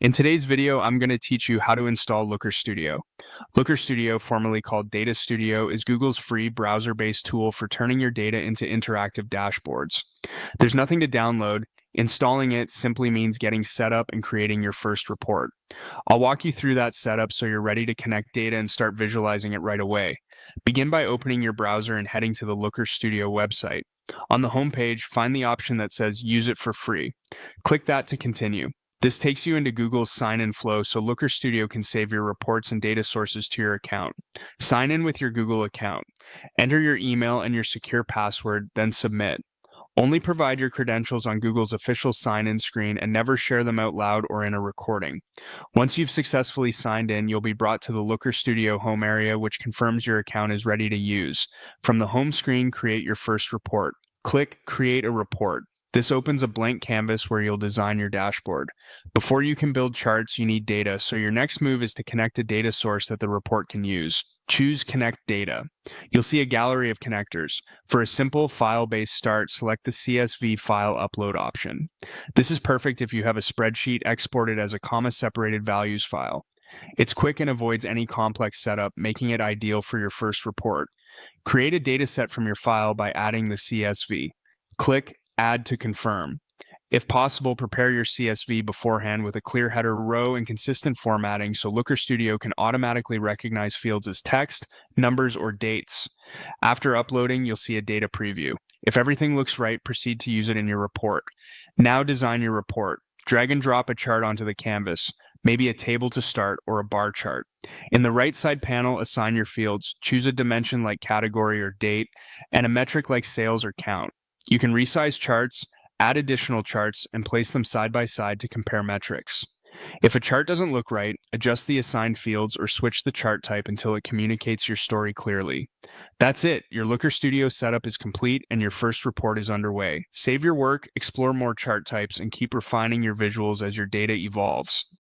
In today's video, I'm going to teach you how to install Looker Studio. Looker Studio, formerly called Data Studio, is Google's free browser-based tool for turning your data into interactive dashboards. There's nothing to download. Installing it simply means getting set up and creating your first report. I'll walk you through that setup so you're ready to connect data and start visualizing it right away. Begin by opening your browser and heading to the Looker Studio website. On the home page, find the option that says Use it for free. Click that to continue. This takes you into Google's sign-in flow so Looker Studio can save your reports and data sources to your account. Sign in with your Google account. Enter your email and your secure password, then submit. Only provide your credentials on Google's official sign-in screen and never share them out loud or in a recording. Once you've successfully signed in, you'll be brought to the Looker Studio home area, which confirms your account is ready to use. From the home screen, create your first report. Click Create a Report. This opens a blank canvas where you'll design your dashboard. Before you can build charts, you need data, so your next move is to connect a data source that the report can use. Choose Connect Data. You'll see a gallery of connectors. For a simple file-based start, select the CSV file upload option. This is perfect if you have a spreadsheet exported as a comma-separated values file. It's quick and avoids any complex setup, making it ideal for your first report. Create a dataset from your file by adding the CSV. Click Add to confirm. If possible, prepare your CSV beforehand with a clear header row and consistent formatting so Looker Studio can automatically recognize fields as text, numbers, or dates. After uploading, you'll see a data preview. If everything looks right, proceed to use it in your report. Now design your report. Drag and drop a chart onto the canvas, maybe a table to start or a bar chart. In the right side panel, assign your fields. Choose a dimension like category or date, and a metric like sales or count. You can resize charts, add additional charts, and place them side by side to compare metrics. If a chart doesn't look right, adjust the assigned fields or switch the chart type until it communicates your story clearly. That's it. Your Looker Studio setup is complete and your first report is underway. Save your work, explore more chart types, and keep refining your visuals as your data evolves.